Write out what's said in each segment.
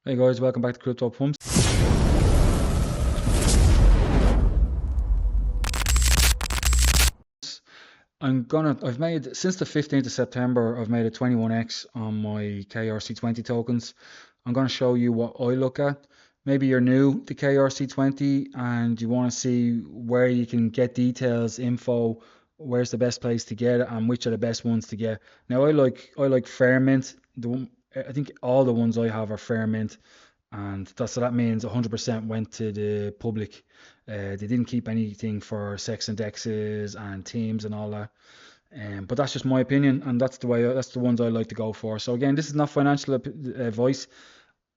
Hey guys, welcome back to Crypto Pumps. I've made, since the 15th of September, I've made a 21x on my KRC20 tokens. I'm gonna show you what I look at. Maybe you're new to KRC20 and you want to see where you can get details, info, where's the best place to get it and which are the best ones to get. Now I like fair mint. I think all the ones I have are fair mint, and that means 100% went to the public. They didn't keep anything for sex indexes and teams and all that. But that's just my opinion, and that's the ones I like to go for. So again, this is not financial advice.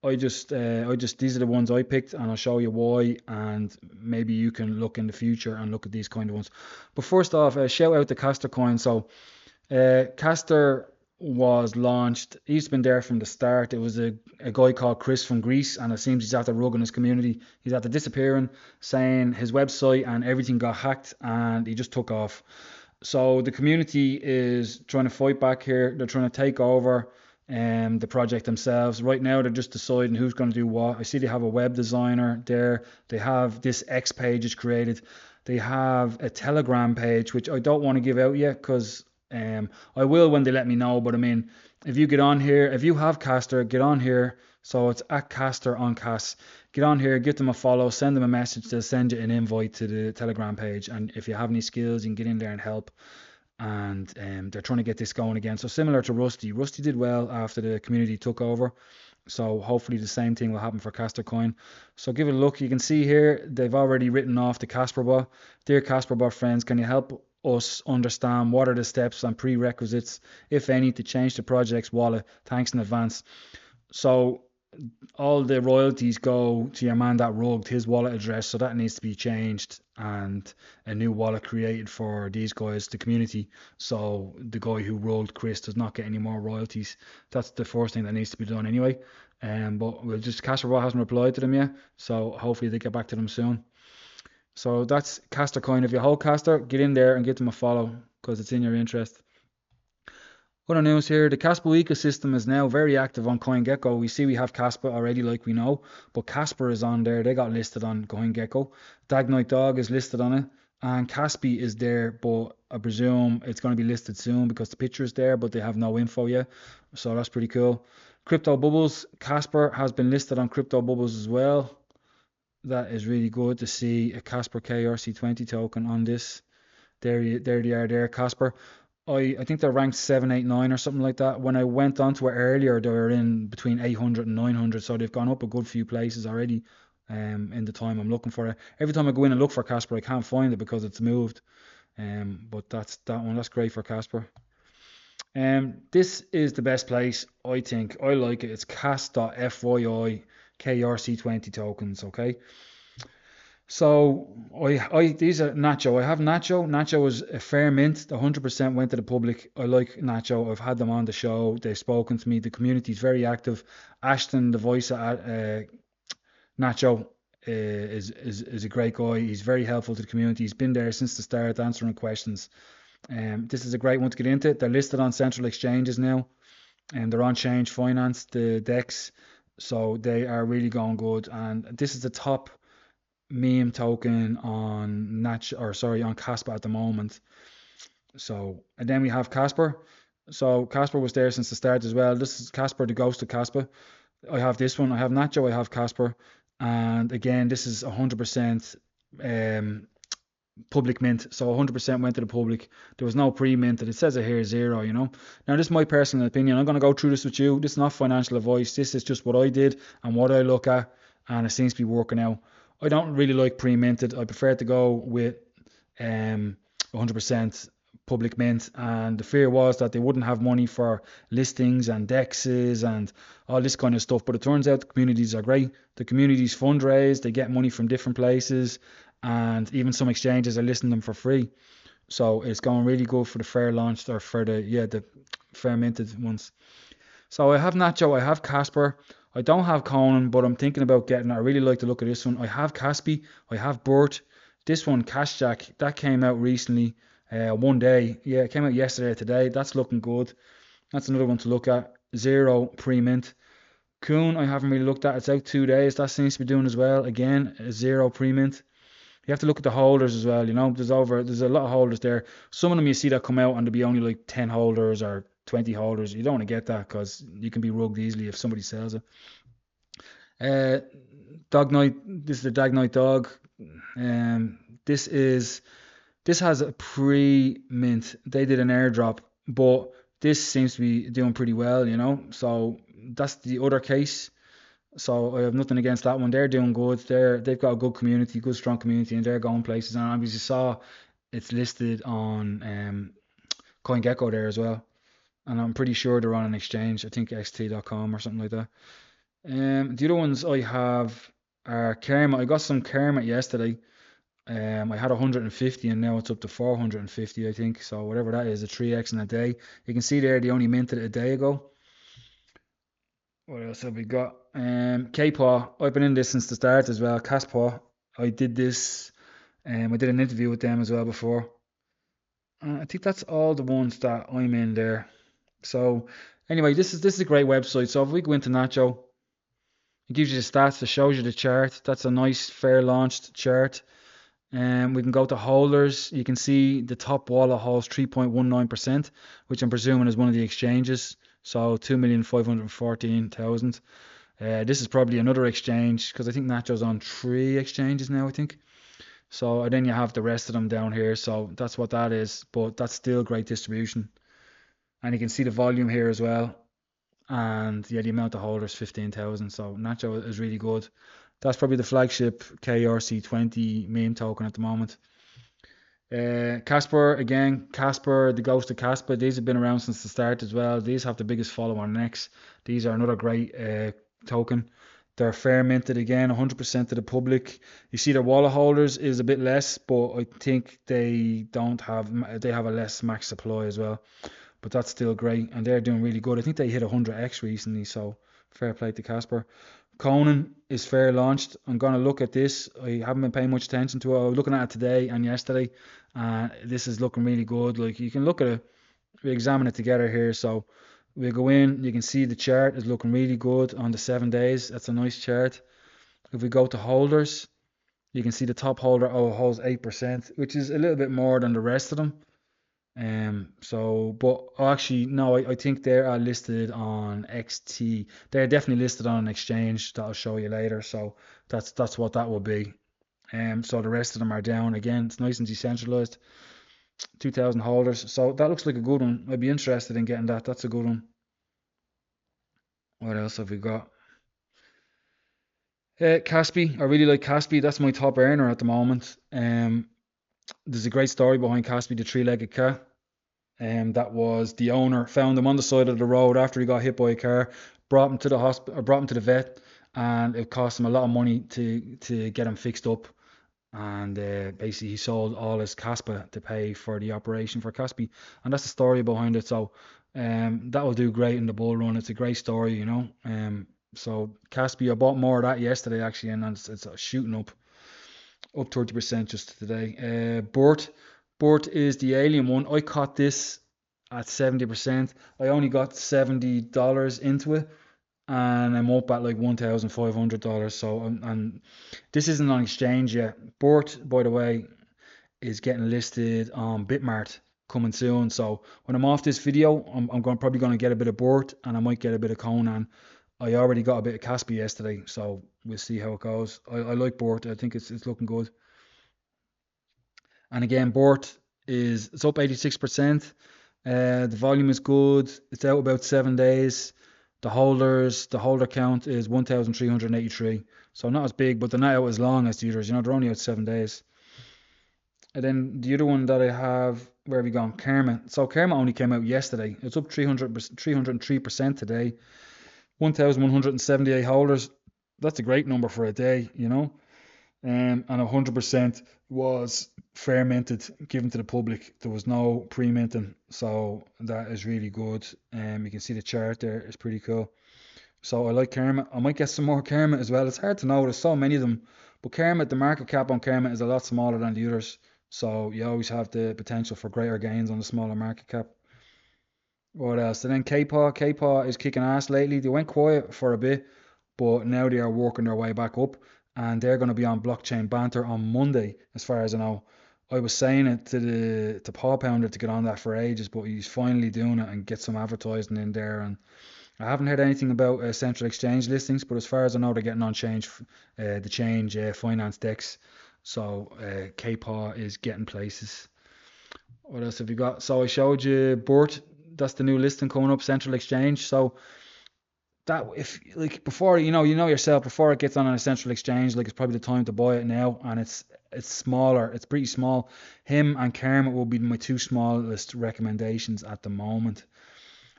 I just these are the ones I picked, and I'll show you why, and maybe you can look in the future and look at these kind of ones. But first off, shout out to Kaster coin. So Kaster was launched. He's been there from the start. It was a guy called Chris from Greece, and it seems he's after rugging his community. He's after disappearing, saying his website and everything got hacked, and he just took off. So the community is trying to fight back here. They're trying to take over the project themselves. Right now, they're just deciding who's going to do what. I see they have a web designer there. They have this X page is created. They have a Telegram page, which I don't want to give out yet because I will when they let me know. But I mean, if you get on here, if you have Kaster, get on here. So it's at Kaster on Cas. Get on here, give them a follow, send them a message. They'll send you an invite to the Telegram page. And if you have any skills, you can get in there and help. And they're trying to get this going again. So similar to Rusty. Rusty did well after the community took over. So hopefully the same thing will happen for Kaster coin. So give it a look. You can see here they've already written off the KSPR Bot. Dear KSPR Bot friends, can you help us understand what are the steps and prerequisites, if any, to change the project's wallet? Thanks in advance. So all the royalties go to your man that rugged his wallet address, so that needs to be changed and a new wallet created for these guys, the community, so the guy who rugged Chris does not get any more royalties. That's the first thing that needs to be done anyway. But we'll just, KSPR hasn't replied to them yet, so hopefully they get back to them soon. So that's Kaster coin. If you hold Kaster, get in there and give them a follow because it's in your interest. Other news here, the KASPA ecosystem is now very active on CoinGecko. We see we have KASPA already, like we know, but Casper is on there. They got listed on CoinGecko. Dag Dog is listed on it, and Caspi is there, but I presume it's going to be listed soon because the picture is there, but they have no info yet. So that's pretty cool. Crypto Bubbles, Casper has been listed on Crypto Bubbles as well. That is really good to see a Casper KRC20 token on this. There they are there, Casper. I think they're ranked 7, 8, 9 or something like that. When I went onto it earlier, they were in between 800 and 900, so they've gone up a good few places already in the time I'm looking for it. Every time I go in and look for Casper, I can't find it because it's moved. But that's that one. That's great for Casper. This is the best place, I think. I like it. It's cas.fyi KRC20 tokens, okay? So these are Nacho. I have Nacho. Nacho is a fair mint. 100% went to the public. I like Nacho. I've had them on the show. They've spoken to me. The community is very active. Ashton, the voice at Nacho, is a great guy. He's very helpful to the community. He's been there since the start, answering questions. This is a great one to get into. They're listed on central exchanges now, and they're on Change Finance, the DEX. So they are really going good. And this is the top meme token on on KASPA at the moment. So, and then we have Casper. So Casper was there since the start as well. This is Casper, the ghost of KASPA. I have this one. I have Nacho. I have Casper. And again, this is 100% public mint. So 100% went to the public. There was no pre-mint. It says it here 0, you know. Now, this is my personal opinion. I'm going to go through this with you. This is not financial advice. This is just what I did and what I look at. And it seems to be working out. I don't really like pre-minted. I prefer to go with 100% public mint. And the fear was that they wouldn't have money for listings and dexes and all this kind of stuff. But it turns out the communities are great. The communities fundraise. They get money from different places. And even some exchanges are listing them for free. So it's going really good for the fair launched or for the fair minted ones. So I have Nacho. I have Casper. I don't have Conan, but I'm thinking about getting it. I really like to look at this one. I have Caspi. I have Burt. This one, Cashjack, that came out recently. One day. Yeah, it came out yesterday or today. That's looking good. That's another one to look at. 0 pre-mint. Kuhn, I haven't really looked at. It's out 2 days. That seems to be doing as well. Again, a zero pre-mint. You have to look at the holders as well. There's a lot of holders there. Some of them you see that come out and there'll be only like 10 holders or 20 holders. You don't want to get that because you can be rugged easily if somebody sells it. Uh, Dog Night. This is the Dag Night Dog. Um, this is this has a pre-mint. They did an airdrop, but this seems to be doing pretty well. So that's the other case. So I have nothing against that one. They're doing good. They've got a good community, good strong community, and they're going places. And obviously saw it's listed on CoinGecko there as well. And I'm pretty sure they're on an exchange. I think xt.com or something like that. The other ones I have are Kerma. I got some Kerma yesterday. I had 150 and now it's up to 450, I think. So whatever that is, a 3x in a day. You can see there they only minted it a day ago. What else have we got? KPA. I've been in this since the start as well. KASPA. I did this. I did an interview with them as well before. I think that's all the ones that I'm in there. So anyway, this is a great website. So if we go into Nacho, it gives you the stats, it shows you the chart. That's a nice, fair launched chart. We can go to holders. You can see the top wallet holds 3.19%, which I'm presuming is one of the exchanges. So 2,514,000. This is probably another exchange because I think Nacho's on 3 exchanges now, I think. So then you have the rest of them down here. So that's what that is. But that's still great distribution. And you can see the volume here as well. And yeah, the amount of holders, 15,000. So Nacho is really good. That's probably the flagship KRC20 meme token at the moment. Casper, again, Casper, the ghost of KASPA. These have been around since the start as well. These have the biggest follow on X. These are another great token. They're fair minted again, 100% to the public. You see their wallet holders is a bit less, but I think they have a less max supply as well. But that's still great, and they're doing really good. I think they hit 100x recently, so fair play to Casper. Conan is fair launched. I'm going to look at this. I haven't been paying much attention to it. I was looking at it today and yesterday. This is looking really good. Like you can look at it, we examine it together here. So we go in, you can see the chart is looking really good on the 7 days. That's a nice chart. If we go to holders, you can see the top holder holds 8%, which is a little bit more than the rest of them. But actually, no, I think they are listed on XT. They're definitely listed on an exchange that I'll show you later. So that's what that will be. So the rest of them are down again. It's nice and decentralized. 2,000 holders. So that looks like a good one. I'd be interested in getting that. That's a good one. What else have we got? Caspi. I really like Caspi. That's my top earner at the moment. There's a great story behind Caspi, the three-legged cat. That was the owner found him on the side of the road after he got hit by a car, brought him to the hospital, brought him to the vet, and it cost him a lot of money to get him fixed up. And basically, he sold all his KASPA to pay for the operation for Caspi, and that's the story behind it. So, that will do great in the bull run. It's a great story. So Caspi, I bought more of that yesterday actually, and it's shooting up 30% just today. Bort is the alien one. I caught this at 70%. I only got $70 into it, and I'm up at like $1,500. So and this isn't on exchange yet. Bort, by the way, is getting listed on Bitmart coming soon. So when I'm off this video, I'm probably going to get a bit of Bort, and I might get a bit of Conan. I already got a bit of Caspi yesterday, so we'll see how it goes. I like Bort. I think it's looking good. And again, Bort it's up 86%. The volume is good. It's out about 7 days. The holder count is 1,383. So not as big, but they're not out as long as the others. They're only out 7 days. And then the other one that I have, where have we gone? Karma. So Karma only came out yesterday. It's up 303% today. 1,178 holders. That's a great number for a day. And 100% was fair minted, given to the public. There was no pre-minting, so that is really good. You can see the chart there; it's pretty cool. So I like Karma. I might get some more Karma as well. It's hard to know. There's so many of them, but Karma, the market cap on Karma is a lot smaller than the others, so you always have the potential for greater gains on the smaller market cap. What else? And then KPA is kicking ass lately. They went quiet for a bit, but now they are working their way back up, and they're going to be on Blockchain Banter on Monday, as far as I know. I was saying it to Paw Pounder to get on that for ages, but he's finally doing it and get some advertising in there. And I haven't heard anything about central exchange listings, but as far as I know, they're getting on the change finance decks. So KPAW is getting places. What else have you got? So I showed you Burt. That's the new listing coming up, Central Exchange. So that, if like before, you know yourself, before it gets on a central exchange, like it's probably the time to buy it now, and it's smaller. It's pretty small. Him and Kermit will be my two smallest recommendations at the moment.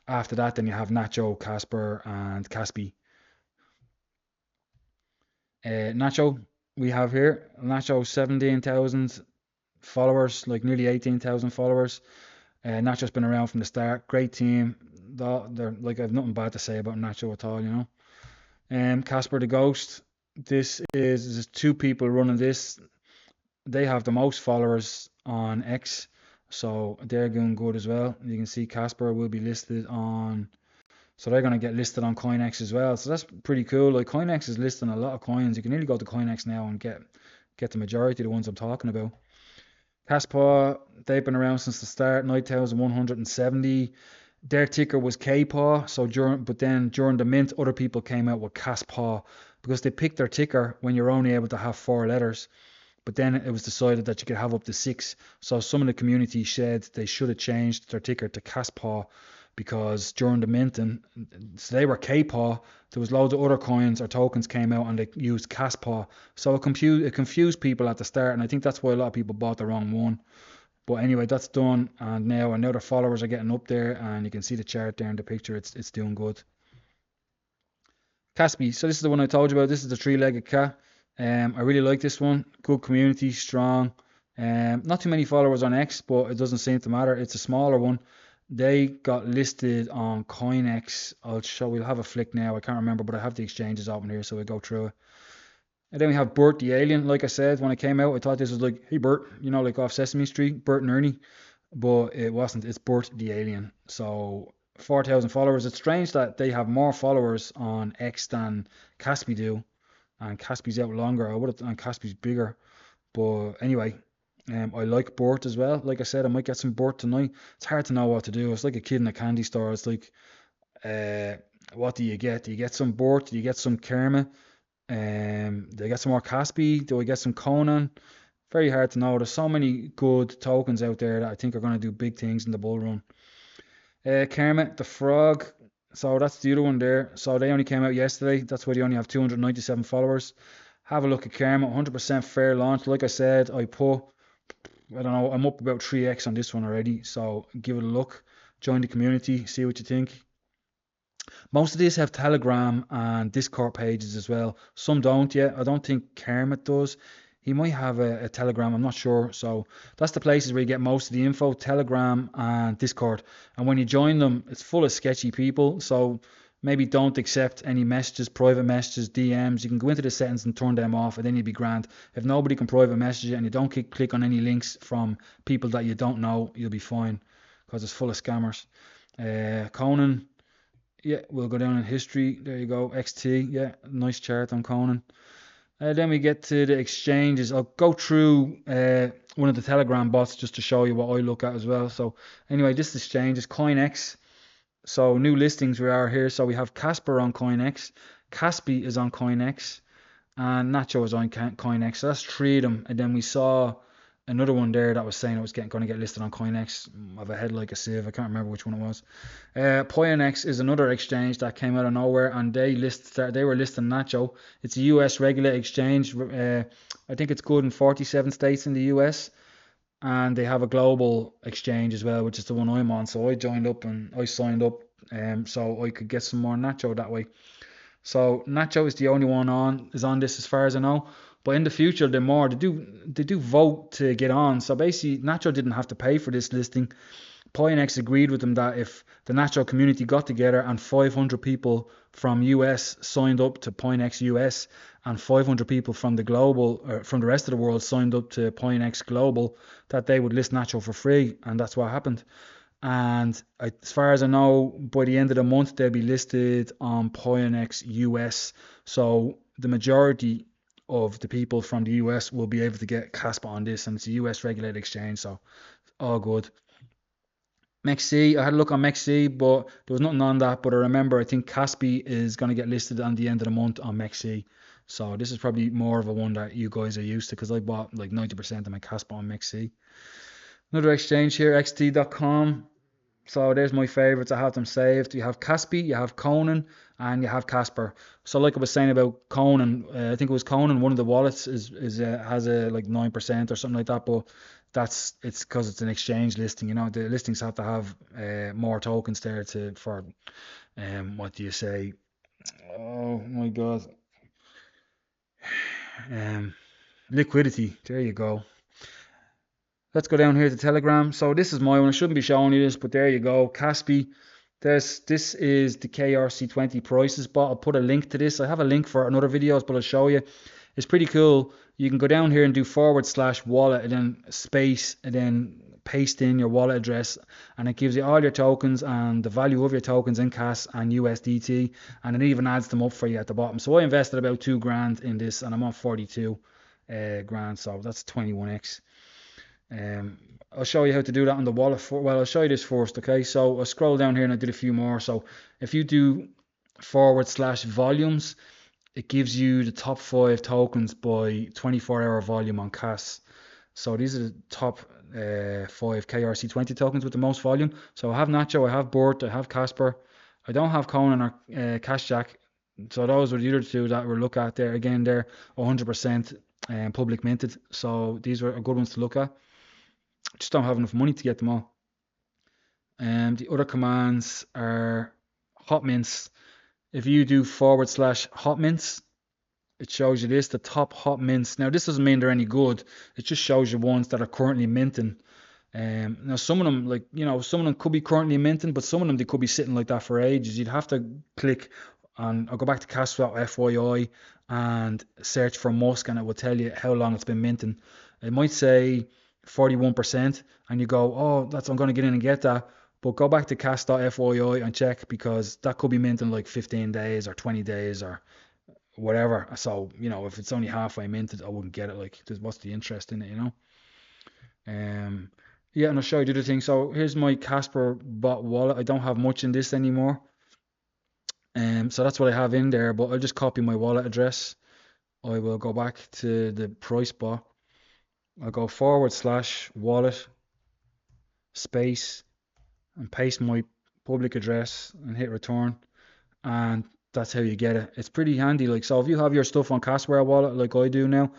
After that, then you have Nacho, Casper, and Caspi. Nacho, we have here Nacho 17,000 followers, like nearly 18,000 followers. Nacho's been around from the start. Great team. They're like, I've nothing bad to say about Nacho at all, Casper the Ghost. There's two people running this. They have the most followers on X, so they're doing good as well. You can see Casper will be listed on, so they're going to get listed on CoinX as well. So that's pretty cool. Like CoinX is listing a lot of coins. You can nearly go to CoinX now and get the majority of the ones I'm talking about. KASPA, they've been around since the start, 9,170. Their ticker was KPAW, but then during the mint, other people came out with KASPA because they picked their ticker when you're only able to have 4 letters. But then it was decided that you could have up to 6. So some of the community said they should have changed their ticker to KASPA because during the minting, so they were KPAW, there was loads of other coins or tokens came out and they used KASPA. So it confused people at the start, and I think that's why a lot of people bought the wrong one. But anyway, that's done, and now the followers are getting up there, and you can see the chart there in the picture. It's doing good. Caspi, so this is the one I told you about. This is the 3-legged cat. I really like this one. Good community, strong. Not too many followers on X, but it doesn't seem to matter. It's a smaller one. They got listed on CoinX. We'll have a flick now. I can't remember, but I have the exchanges open here, so we'll go through it. And then we have Bert the Alien. Like I said, when it came out, I thought this was like, hey Bert, like off Sesame Street, Bert and Ernie. But it wasn't. It's Bert the Alien. So 4,000 followers. It's strange that they have more followers on X than Caspi do. And Caspi's out longer. And Caspi's bigger. But anyway, I like Bort as well. Like I said, I might get some Bort tonight. It's hard to know what to do. It's like a kid in a candy store. It's like, what do you get? Do you get some Bort? Do you get some Kermit? Do I get some more Caspi? Do I get some Conan? Very hard to know. There's so many good tokens out there that I think are going to do big things in the bull run. Kermit the Frog. So that's the other one there. So they only came out yesterday. That's why they only have 297 followers. Have a look at Kermit. 100% fair launch. Like I said, I don't know, I'm up about 3x on this one already. So give it a look. Join the community. See what you think. Most of these have Telegram and Discord pages as well. Some don't yet. I don't think Kermit does. He might have a Telegram, I'm not sure. So that's the places where you get most of the info, Telegram and Discord. And when you join them, it's full of sketchy people. So maybe don't accept any messages, private messages, DMs. You can go into the settings and turn them off, and then you'll be grand. If nobody can private message you and you don't click on any links from people that you don't know, you'll be fine because it's full of scammers. Conan. Yeah, we'll go down in history. There you go. XT. Yeah, nice chart on Conan. Then we get to the exchanges. I'll go through one of the Telegram bots just to show you what I look at as well. So anyway, this exchange is CoinX. So new listings we are here. So we have Casper on CoinX. Caspi is on CoinX. And Nacho is on CoinX. So that's 3 of them. And then we saw another one there that was saying it was going to get listed on CoinX. I have a head like a sieve. I can't remember which one it was. PoinX is another exchange that came out of nowhere, and they were listing Nacho. It's a US regulated exchange. I think it's good in 47 states in the US, and they have a global exchange as well, which is the one I'm on. So I joined up and I signed up, so I could get some more Nacho that way. So Nacho is the only one on this as far as I know. But in the future, they do vote to get on. So basically, Nacho didn't have to pay for this listing. PoinX agreed with them that if the Nacho community got together and 500 people from US signed up to PoinX US and 500 people from from the rest of the world signed up to PoinX Global, that they would list Nacho for free, and that's what happened. And as far as I know, by the end of the month, they'll be listed on Pionex US. So the majority of the people from the US will be able to get KASPA on this, and it's a US regulated exchange, so all good. MEXC, I had a look on MEXC, but there was nothing on that. But I remember, I think Caspi is going to get listed on the end of the month on MEXC. So this is probably more of a one that you guys are used to, because I bought like 90% of my Caspa on MEXC. Another exchange here, xt.com. So there's my favorites. I have them saved. You have Caspi, you have Conan, and you have Casper. So like I was saying about Conan, I think it was Conan. One of the wallets is has a like 9% or something like that. But it's because it's an exchange listing. You know, the listings have to have more tokens there for what do you say? Oh my God, um, liquidity. There you go. Let's go down here to Telegram. So this is my one. I shouldn't be showing you this, but there you go. Caspi. This is the KRC20 prices bot. I'll put a link to this. I have a link for another videos, but I'll show you. It's pretty cool. You can go down here and do /wallet and then space and then paste in your wallet address, and it gives you all your tokens and the value of your tokens in CAS and USDT, and it even adds them up for you at the bottom. So I invested about 2 grand in this, and I'm on 42 grand, so that's 21x. I'll show you how to do that on the wallet. Well, I'll show you this first, okay? So I'll scroll down here and I did a few more. So if you do /volumes, it gives you the top 5 tokens by 24-hour volume on CAS. So these are the top 5 KRC20 tokens with the most volume. So I have Nacho, I have Bort, I have Casper. I don't have Conan or Cash Jack. So those were the other two that we're looking at there. Again, they're 100% public minted. So these were good ones to look at. Just don't have enough money to get them all. The other commands are hot mints. If you do /hot mints, it shows you this, the top hot mints. Now this doesn't mean they're any good. It just shows you ones that are currently minting. Now some of them, like, you know, some of them could be currently minting, but some of them they could be sitting like that for ages. You'd have to click on, I'll go back to KASPA.FYI and search for Musk, and it will tell you how long it's been minting. It might say 41%, and you go, oh, I'm going to get in and get that. But go back to KAS.FYI and check, because that could be minting like 15 days or 20 days or whatever. So, you know, if it's only halfway minted, I wouldn't get it. Like, what's the interest in it, you know? Yeah, and I'll show you the other thing. So here's my Casper Bot wallet. I don't have much in this anymore. So that's what I have in there, but I'll just copy my wallet address. I will go back to the price bot. I'll go /wallet space and paste my public address and hit return, and that's how you get it. It's pretty handy. Like, so if you have your stuff on KSPR Wallet like I do now,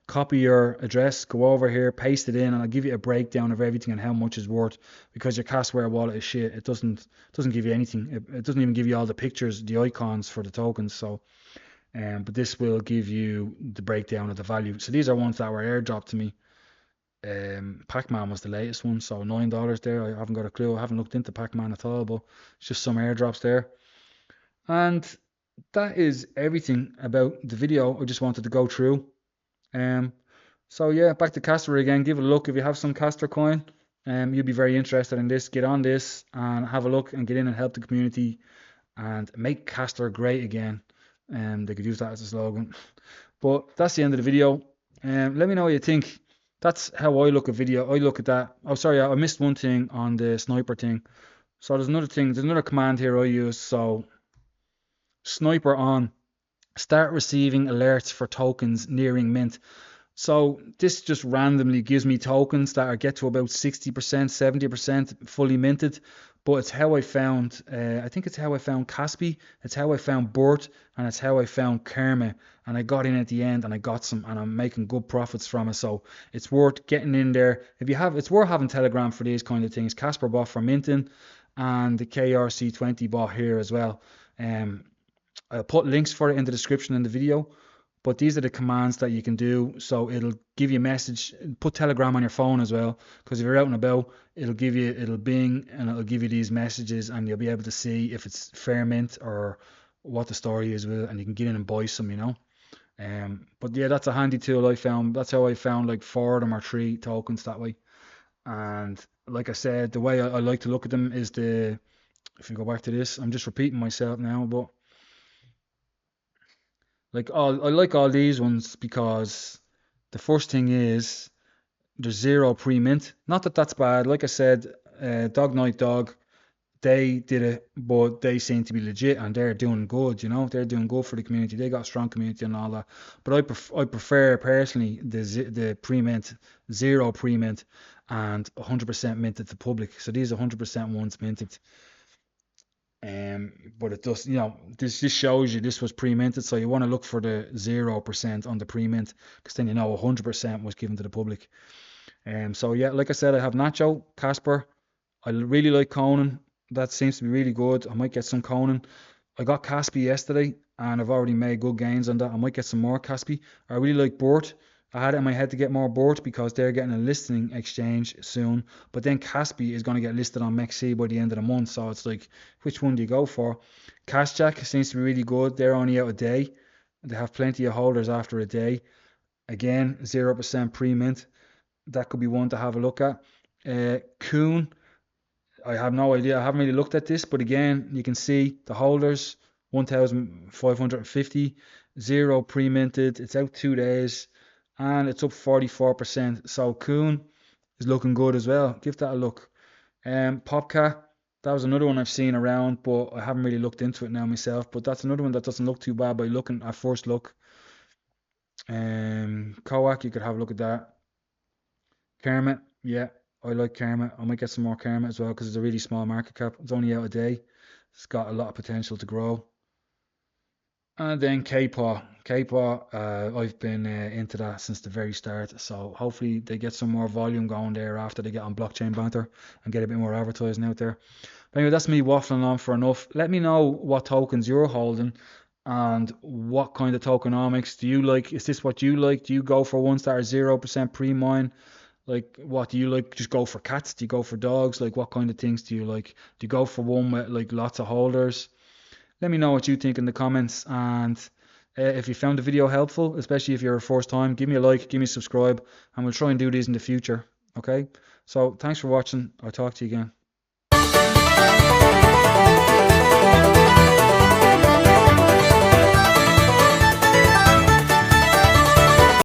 copy your address, go over here, paste it in, and I'll give you a breakdown of everything and how much it's worth, because your KSPR Wallet is shit. It doesn't give you anything. It doesn't even give you all the pictures, the icons for the tokens. So but this will give you the breakdown of the value. So these are ones that were airdropped to me. Pac-Man was the latest one, so $9 there. I haven't got a clue. I haven't looked into Pac-Man at all, but it's just some airdrops there. And that is everything about the video I just wanted to go through. So yeah, back to Kaster again. Give it a look if you have some Kaster coin. You'll be very interested in this. Get on this and have a look and get in and help the community and make Kaster great again. They could use that as a slogan. But that's the end of the video. Let me know what you think. That's how I look at video. I look at that. Oh, sorry, I missed one thing on the sniper thing. So there's another thing. There's another command here I use. So sniper on. Start receiving alerts for tokens nearing mint. So this just randomly gives me tokens that are get to about 60%, 70% fully minted. But it's how I found, I think it's how I found Caspi, it's how I found Bort, and it's how I found Kerma. And I got in at the end and I got some, and I'm making good profits from it. So it's worth getting in there. If you have, it's worth having Telegram for these kind of things. Casper bot for minting, and the KRC20 bot here as well. I'll put links for it in the description in the video. But these are the commands that you can do. So it'll give you a message. Put Telegram on your phone as well, because if you're out and about, it'll bing and it'll give you these messages, and you'll be able to see if it's fair mint or what the story is with it, and you can get in and buy some, you know. But yeah, that's a handy tool I found. That's how I found like 4 of them or 3 tokens that way. And like I said, the way I like to look at them is if you go back to this, I'm just repeating myself now, but I like all these ones because the first thing is there's zero pre-mint. Not that that's bad. Like I said, Dog Night Dog, they did it, but they seem to be legit and they're doing good. You know, they're doing good for the community. They got a strong community and all that. But I prefer personally the pre-mint, zero pre-mint, and 100% minted to public. So these 100% ones minted. But it does, this just shows you this was pre-minted, so you want to look for the 0% on the pre-mint, because then 100% was given to the public. So yeah, like I said, I have Nacho, Casper. I really like Conan. That seems to be really good. I might get some Conan. I got Caspi yesterday, and I've already made good gains on that. I might get some more Caspi. I really like Bort. I had it in my head to get more Bort because they're getting a listing exchange soon. But then Caspi is going to get listed on MEXC by the end of the month. So it's like, which one do you go for? Casjack seems to be really good. They're only out a day. They have plenty of holders after a day. Again, 0% pre-mint. That could be one to have a look at. Kuhn, I have no idea. I haven't really looked at this, but again, you can see the holders 1,550, zero pre-minted. It's out 2 days, and it's up 44%. So Kuhn is looking good as well. Give that a look. Popcat, that was another one I've seen around, but I haven't really looked into it now myself. But that's another one that doesn't look too bad by looking at first look. Coac, you could have a look at that. Kermit, yeah, I like Kermit. I might get some more Kermit as well because it's a really small market cap. It's only out a day. It's got a lot of potential to grow. And then K-Paw. K-Paw, I've been into that since the very start. So hopefully they get some more volume going there after they get on blockchain banter and get a bit more advertising out there. But anyway, that's me waffling on for enough. Let me know what tokens you're holding and what kind of tokenomics do you like. Is this what you like? Do you go for ones that are 0% pre-mine? Like, what do you like? Just go for cats? Do you go for dogs? Like, what kind of things do you like? Do you go for one with like lots of holders? Let me know what you think in the comments. And if you found the video helpful, especially if you're a first time, give me a like, give me a subscribe, and we'll try and do these in the future. Okay? So, thanks for watching. I'll talk to you again.